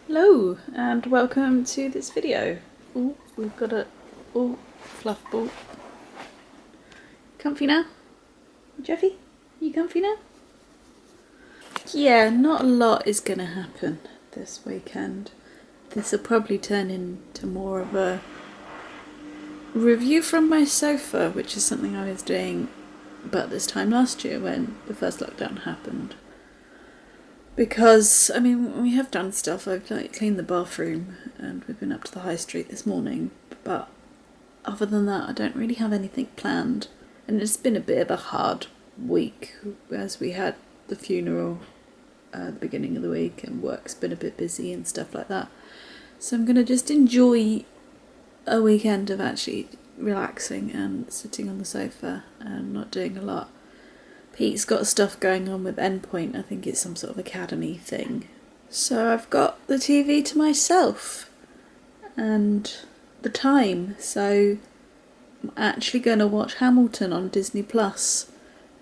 Hello and welcome to this video. Oh, we've got a fluff ball. Comfy now? Jeffy, you comfy now? Yeah, not a lot is gonna happen this weekend. This will probably turn into more of a review from my sofa, which is something I was doing about this time last year when the first lockdown happened. Because, I mean, we have done stuff. I've cleaned the bathroom and we've been up to the high street this morning. But other than that, I don't really have anything planned. And it's been a bit of a hard week as we had the funeral at the beginning of the week and work's been a bit busy and stuff like that. So I'm going to just enjoy a weekend of actually relaxing and sitting on the sofa and not doing a lot. Pete's got stuff going on with Endpoint. I think it's some sort of academy thing. So I've got the TV to myself and the time. So I'm actually going to watch Hamilton on Disney Plus,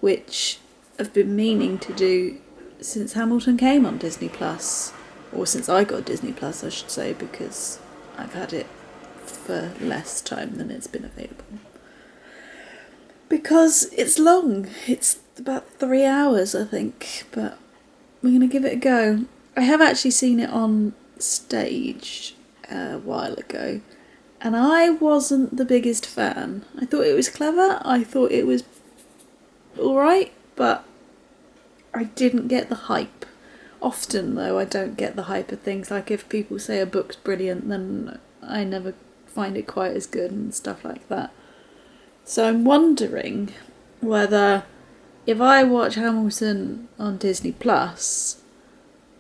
which I've been meaning to do since Hamilton came on Disney Plus, or since I got Disney Plus, I should say, because I've had it for less time than it's been available. Because it's long. It's about 3 hours, I think, but we're going to give it a go. I have actually seen it on stage a while ago, and I wasn't the biggest fan. I thought it was clever, I thought it was alright, but I didn't get the hype. Often, though, I don't get the hype of things. Like, if people say a book's brilliant, then I never find it quite as good and stuff like that. So I'm wondering whether, if I watch Hamilton on Disney Plus,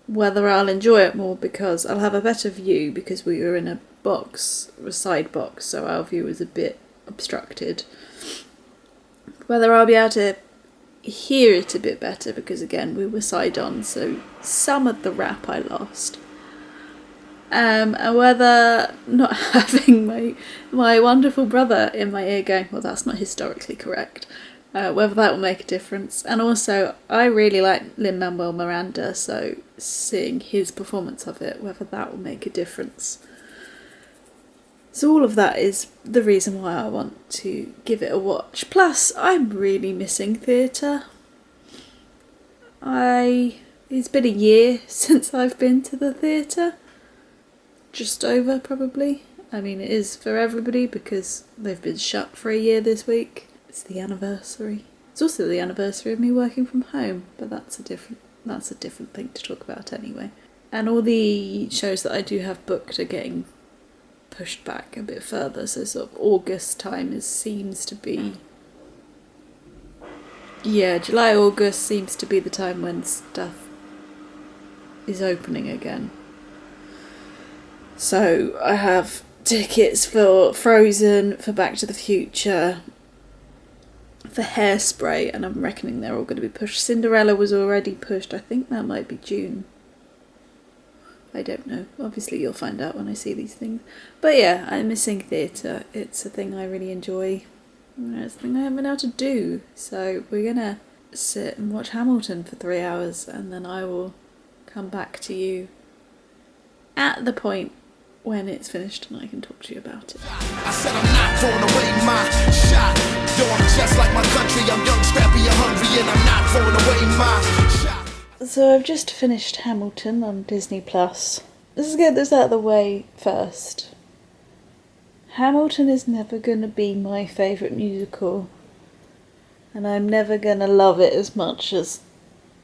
whether I'll enjoy it more because I'll have a better view because we were in a box, a side box, so our view was a bit obstructed. Whether I'll be able to hear it a bit better because, again, we were side on, so some of the rap I lost. And whether not having my wonderful brother in my ear going, well, that's not historically correct, whether that will make a difference. And also, I really like Lin-Manuel Miranda, so seeing his performance of it, whether that will make a difference. So all of that is the reason why I want to give it a watch. Plus, I'm really missing theatre. It's been a year since I've been to the theatre. Just over, probably. I mean, it is for everybody because they've been shut for a year this week. It's the anniversary. It's also the anniversary of me working from home, but that's a different thing to talk about anyway. And all the shows that I do have booked are getting pushed back a bit further, so sort of August time seems to be... Yeah, July, August seems to be the time when stuff is opening again. So I have tickets for Frozen, for Back to the Future, for Hairspray, and I'm reckoning they're all going to be pushed. Cinderella was already pushed. I think that might be June. I don't know. Obviously you'll find out when I see these things. But yeah, I'm missing theatre. It's a thing I really enjoy. It's a thing I haven't been able to do. So we're going to sit and watch Hamilton for 3 hours, and then I will come back to you at the point when it's finished and I can talk to you about it. I said I'm not throwing away my shot. Yo, I'm just like my country. I'm young, scrappy, and hungry, and I'm not throwing away my shot. So I've just finished Hamilton on Disney Plus. Let's get this out of the way first. Hamilton is never going to be my favourite musical, and I'm never going to love it as much as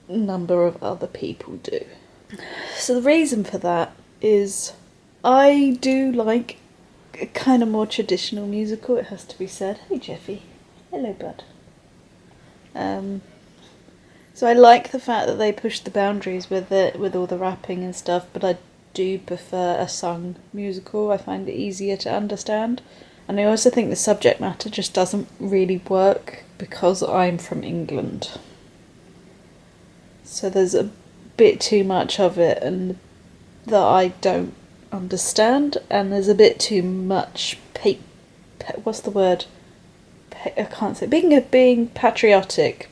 a number of other people do. So the reason for that is I do like a kind of more traditional musical, it has to be said. Hey Jeffy. Hello bud. So I like the fact that they push the boundaries with it, with all the rapping and stuff, but I do prefer a sung musical. I find it easier to understand. And I also think the subject matter just doesn't really work because I'm from England. So there's a bit too much of it and that I don't understand, and there's a bit too much what's the word? I can't say. Being patriotic.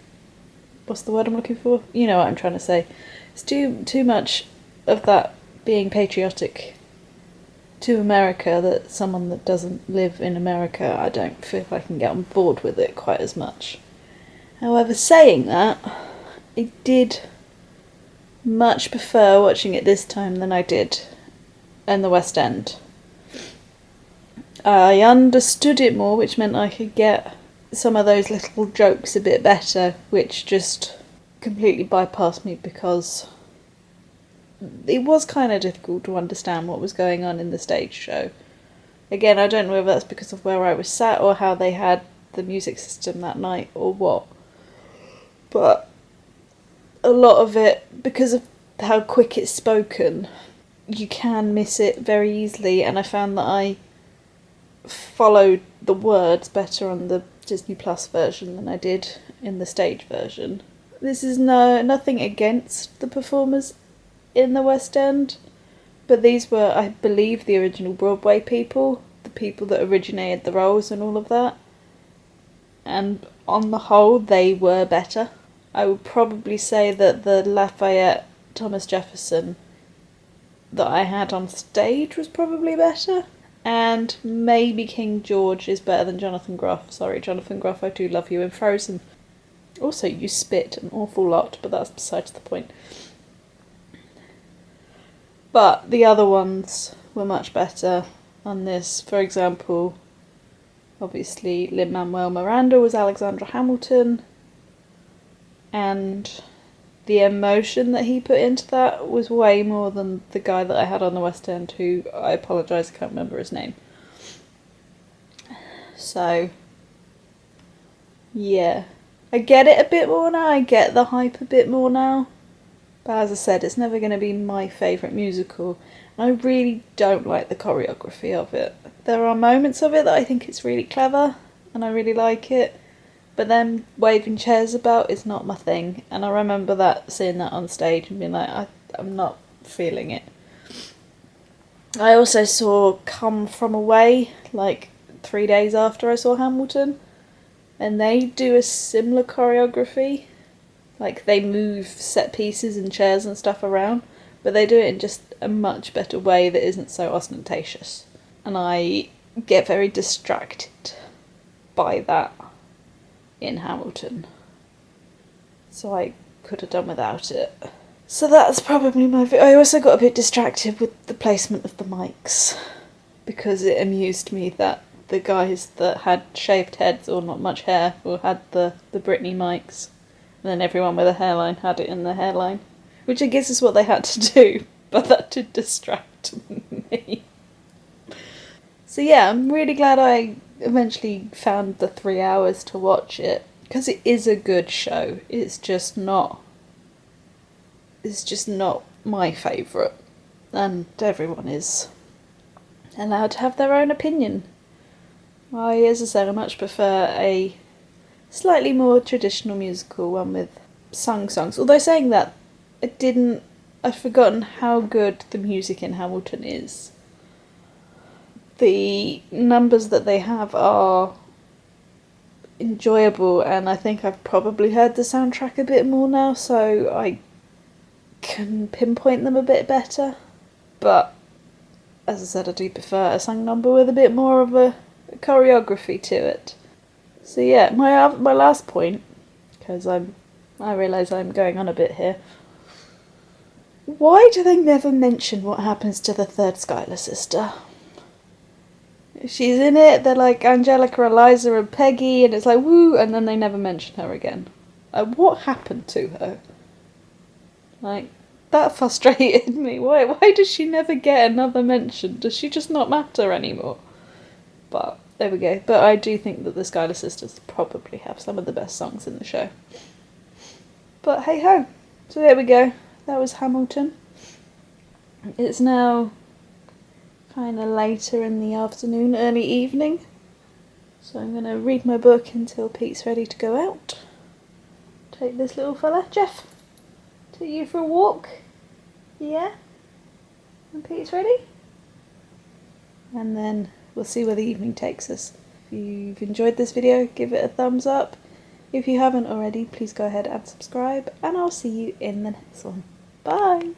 What's the word I'm looking for? You know what I'm trying to say. It's too much of that being patriotic to America that someone that doesn't live in America, I don't feel I can get on board with it quite as much. However, saying that, I did much prefer watching it this time than I did in the West End. I understood it more, which meant I could get some of those little jokes a bit better, which just completely bypassed me because it was kind of difficult to understand what was going on in the stage show. Again, I don't know whether that's because of where I was sat or how they had the music system that night or what. But a lot of it, because of how quick it's spoken, you can miss it very easily, and I found that I followed the words better on the Disney Plus version than I did in the stage version. This is nothing against the performers in the West End, but these were, I believe, the original Broadway people, the people that originated the roles and all of that, and on the whole they were better. I would probably say that the Lafayette Thomas Jefferson that I had on stage was probably better, and maybe King George is better than Jonathan Groff. Sorry, Jonathan Groff, I do love you in Frozen. Also, you spit an awful lot, but that's besides the point. But the other ones were much better on this. For example, obviously Lin-Manuel Miranda was Alexander Hamilton, and the emotion that he put into that was way more than the guy that I had on the West End, who, I apologise, I can't remember his name. So, yeah. I get it a bit more now, I get the hype a bit more now. But as I said, it's never going to be my favourite musical. And I really don't like the choreography of it. There are moments of it that I think it's really clever, and I really like it. But then waving chairs about is not my thing. And I remember seeing that on stage and being like, I'm not feeling it. I also saw Come From Away, like 3 days after I saw Hamilton. And they do a similar choreography. Like, they move set pieces and chairs and stuff around, but they do it in just a much better way that isn't so ostentatious. And I get very distracted by that in Hamilton. So I could have done without it. So that's probably I also got a bit distracted with the placement of the mics, because it amused me that the guys that had shaved heads or not much hair or had the Britney mics, and then everyone with a hairline had it in their hairline, which I guess is what they had to do, but that did distract me. So yeah, I'm really glad I eventually found the 3 hours to watch it, because it is a good show. It's just not my favourite, and everyone is allowed to have their own opinion. As I said, I much prefer a slightly more traditional musical one with sung songs. Although saying that, I've forgotten how good the music in Hamilton is. The numbers that they have are enjoyable, and I think I've probably heard the soundtrack a bit more now, so I can pinpoint them a bit better. But as I said, I do prefer a sung number with a bit more of a choreography to it. So yeah, my last point, because I realise I'm going on a bit here. Why do they never mention what happens to the third Schuyler sister? If she's in it, they're like Angelica, Eliza and Peggy, and it's like woo, and then they never mention her again. What happened to her? Like, that frustrated me. Why does she never get another mention? Does she just not matter anymore? But there we go. But I do think that the Schuyler sisters probably have some of the best songs in the show. But hey ho. So there we go. That was Hamilton. It's now kind of later in the afternoon, early evening. So I'm going to read my book until Pete's ready to go out. Take this little fella, Jeff. Take you for a walk. Yeah? And Pete's ready? And then we'll see where the evening takes us. If you've enjoyed this video, give it a thumbs up. If you haven't already, please go ahead and subscribe, and I'll see you in the next one. Bye!